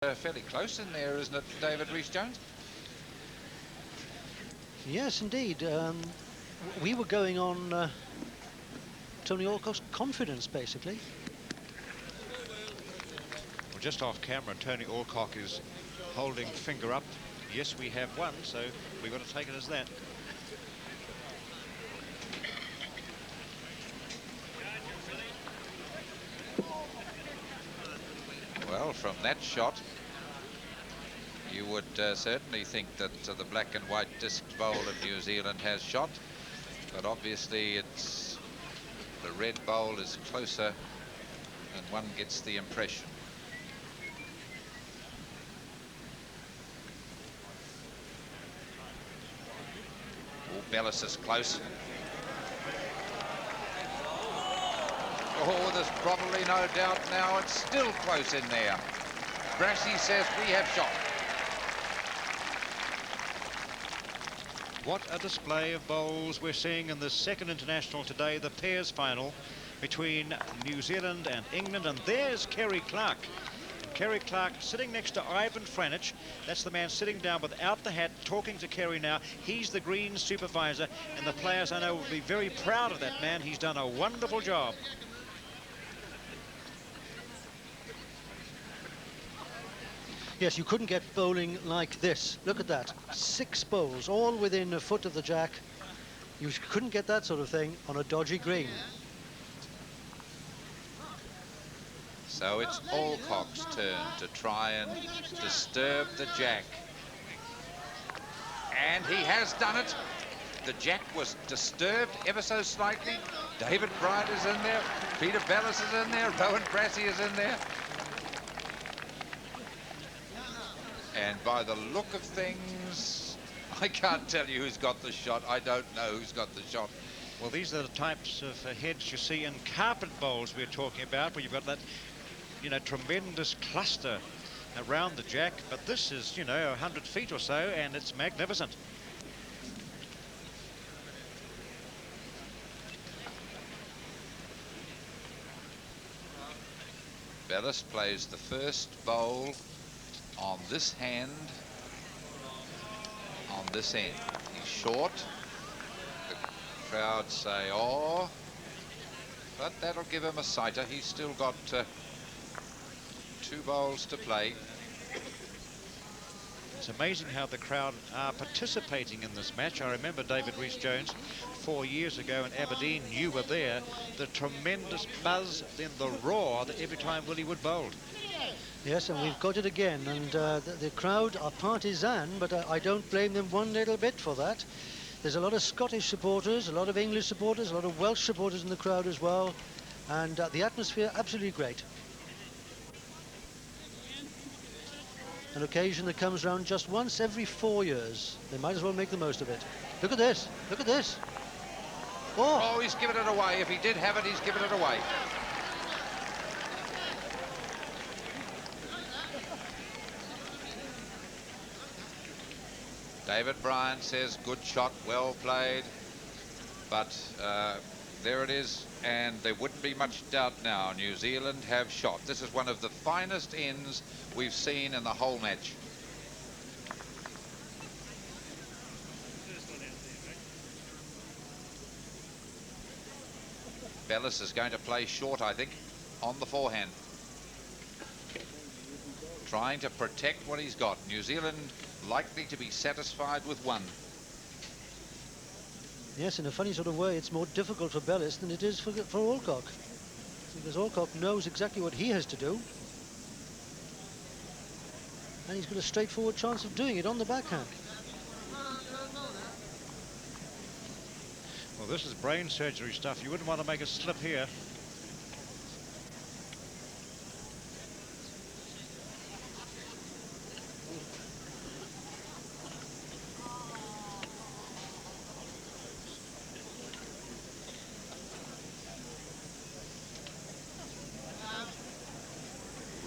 Fairly close in there, isn't it, David Rhys-Jones? Yes, indeed. We were going on Tony Allcock's confidence, basically. Well, just off camera, Tony Allcock is holding finger up. Yes, we have won, so we've got to take it as that. Well, from that shot, you would certainly think that the black and white disc bowl of New Zealand has shot, but obviously it's the red bowl is closer and one gets the impression. Oh, Belliss is close. Oh, there's probably no doubt now. It's still close in there. Brassey says we have shot. What a display of bowls we're seeing in the second international today, the pairs final between New Zealand and England. And there's Kerry Clark. Kerry Clark sitting next to Ivan Franich. That's the man sitting down without the hat, talking to Kerry now. He's the green supervisor, and the players, I know, will be very proud of that man. He's done a wonderful job. Yes, you couldn't get bowling like this. Look at that. 6 bowls, all within a foot of the jack. You couldn't get that sort of thing on a dodgy green. So it's Allcock's turn to try and disturb the jack. And he has done it. The jack was disturbed ever so slightly. David Bryant is in there. Peter Belliss is in there. Rowan Brassey is in there. And by the look of things, I can't tell you who's got the shot. I don't know who's got the shot. Well, these are the types of heads you see in carpet bowls we're talking about, where you've got that, you know, tremendous cluster around the jack. But this is, you know, 100 feet or so, and it's magnificent. Belliss plays the first bowl on this hand, on this end. He's short. The crowd say, oh, but that'll give him a sighter. He's still got 2 bowls to play. It's amazing how the crowd are participating in this match. I remember David Rhys-Jones 4 years ago in Aberdeen. You were there. The tremendous buzz, then the roar that every time Willie Wood bowled. Yes, and we've got it again. And the crowd are partisan, but I don't blame them one little bit for that. There's a lot of Scottish supporters, a lot of English supporters, a lot of Welsh supporters in the crowd as well. And the atmosphere, absolutely great. An occasion that comes around just once every 4 years. They might as well make the most of it. Look at this. Look at this. Oh, he's given it away. If he did have it, he's given it away. David Bryant says, good shot, well played. But there it is, and there wouldn't be much doubt now. New Zealand have shot. This is one of the finest ends we've seen in the whole match. Belliss is going to play short, I think, on the forehand. Trying to protect what he's got. New Zealand likely to be satisfied with 1. Yes, in a funny sort of way, it's more difficult for Belliss than it is for Allcock. Because Allcock knows exactly what he has to do. And he's got a straightforward chance of doing it on the backhand. Well, this is brain surgery stuff. You wouldn't want to make a slip here.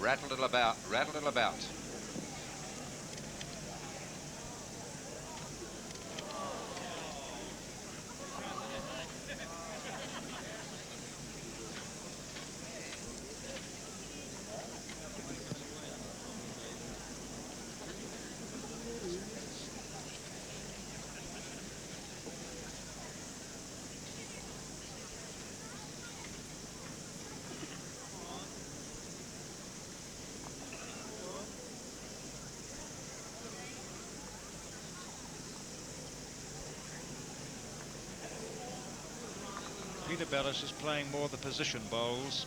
Rattle it about, rattle it about. Peter Belliss is playing more the position bowls,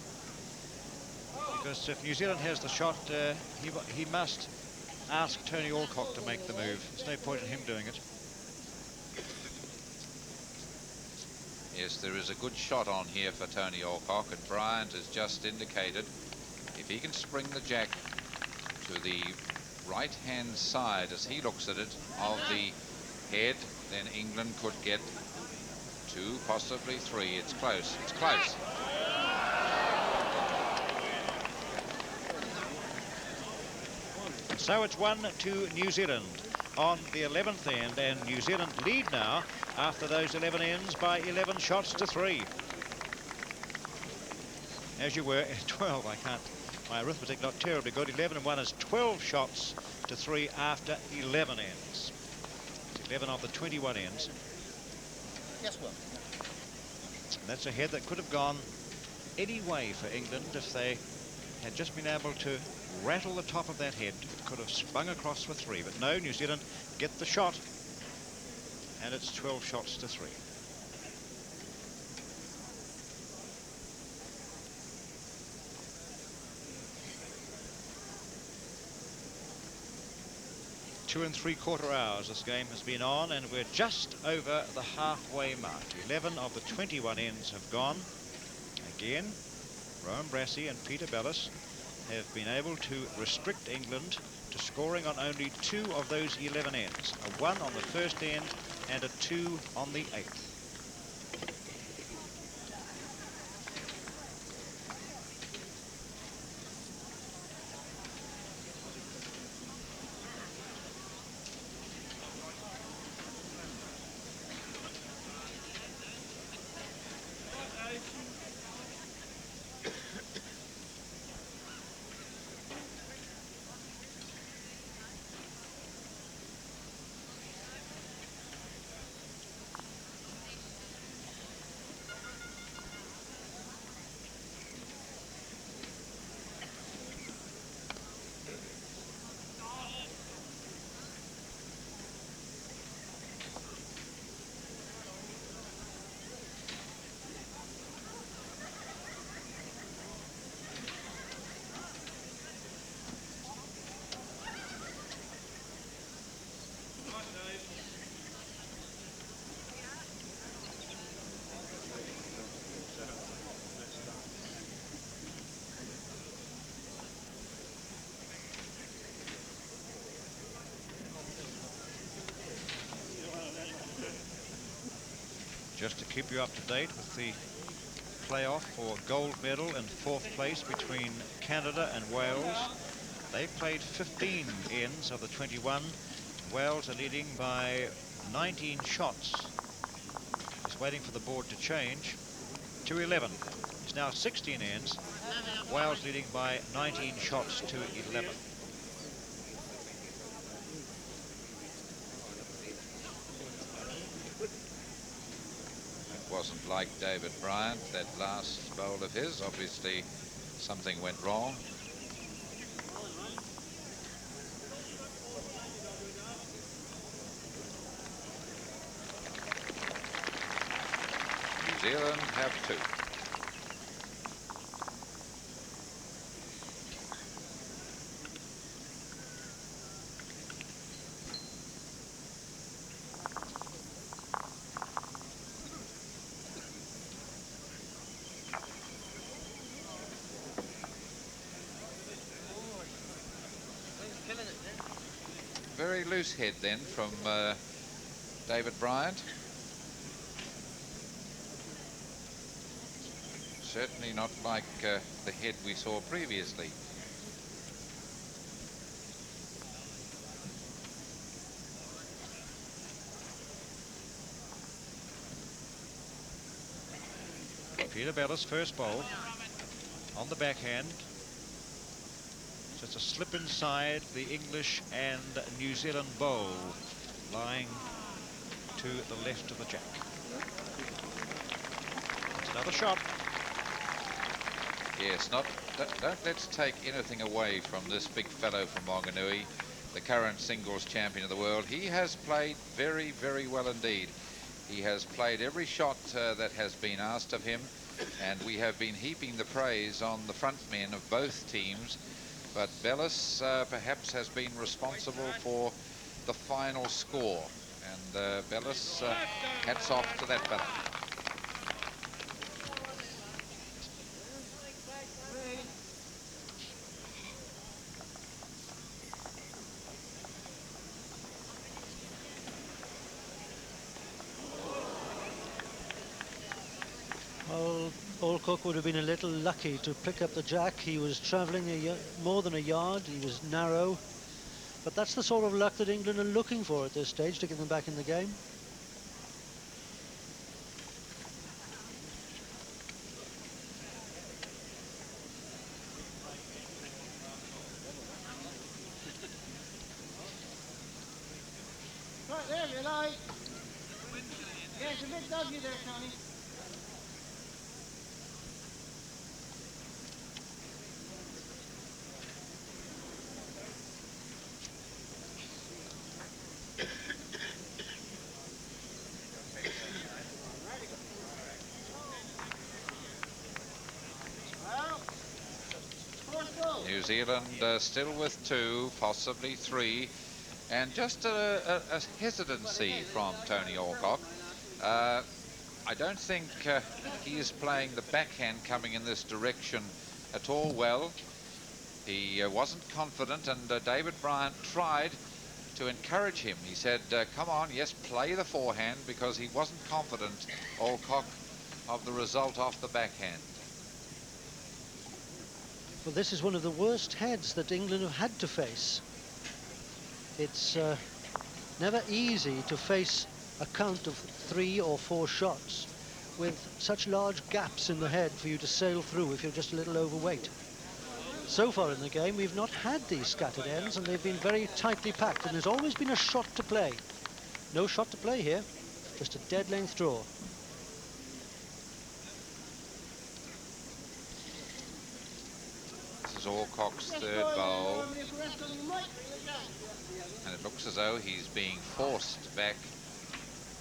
because if New Zealand has the shot, he must ask Tony Allcock to make the move. There's no point in him doing it. Yes, there is a good shot on here for Tony Allcock, and Bryant has just indicated if he can spring the jack to the right-hand side as he looks at it of the head, then England could get 2, possibly 3. It's close. It's close. So it's 1 to New Zealand on the 11th end, and New Zealand lead now after those 11 ends by 11 shots to 3. As you were at 12, my arithmetic not terribly good. 11 and 1 is 12 shots to 3 after 11 ends. It's 11 of the 21 ends. Yes, well. And that's a head that could have gone any way for England if they had just been able to rattle the top of that head. It could have spun across for 3, but no, New Zealand get the shot, and it's 12 shots to 3. Two and 3/4 hours this game has been on, and we're just over the halfway mark. 11 of the 21 ends have gone. Again, Rowan Brassey and Peter Belliss have been able to restrict England to scoring on only 2 of those 11 ends. A 1 on the first end and a 2 on the 8th. Just to keep you up to date with the playoff for gold medal and 4th place between Canada and Wales. They've played 15 ends of the 21. Wales are leading by 19 shots. Just waiting for the board to change to 11. It's now 16 ends. Wales leading by 19 shots to 11. Wasn't like David Bryant, that last bowl of his. Obviously something went wrong. New Zealand have 2. Very loose head then from David Bryant. Certainly not like the head we saw previously. Peter Belliss, first bowl on the backhand. So it's a slip inside the English and New Zealand bowl, lying to the left of the jack. It's another shot. Yes, don't let's take anything away from this big fellow from Wanganui, the current singles champion of the world. He has played very, very well indeed. He has played every shot that has been asked of him, and we have been heaping the praise on the front men of both teams. But Belliss perhaps has been responsible for the final score. And Belliss, hats off to that fella. Well, Allcock would have been a little lucky to pick up the jack. He was travelling more than a yard. He was narrow. But that's the sort of luck that England are looking for at this stage to get them back in the game. Right there, you like. Yeah, it's a bit dodgy there, Tony. New Zealand still with 2, possibly 3, and just a hesitancy from Tony Allcock. I don't think he is playing the backhand coming in this direction at all well. He wasn't confident, and David Bryant tried to encourage him. He said, come on, yes, play the forehand, because he wasn't confident, Allcock, of the result off the backhand. Well, this is one of the worst heads that England have had to face. It's never easy to face a count of 3 or 4 shots with such large gaps in the head for you to sail through if you're just a little overweight. So far in the game, we've not had these scattered ends, and they've been very tightly packed, and there's always been a shot to play. No shot to play here, just a dead length draw. This is Allcock's third bowl, and it looks as though he's being forced back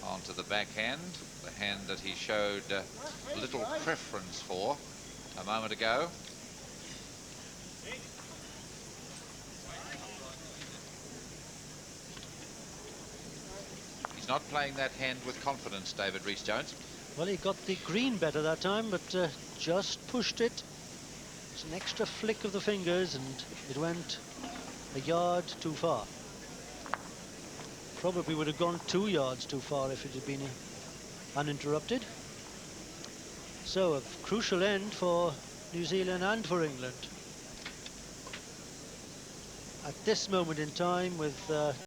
onto the backhand, the hand that he showed little preference for a moment ago. He's not playing that hand with confidence, David Rhys-Jones. Well, he got the green better that time, but just pushed it. It's an extra flick of the fingers, and it went a yard too far. Probably would have gone 2 yards too far if it had been uninterrupted. So a crucial end for New Zealand and for England. At this moment in time, with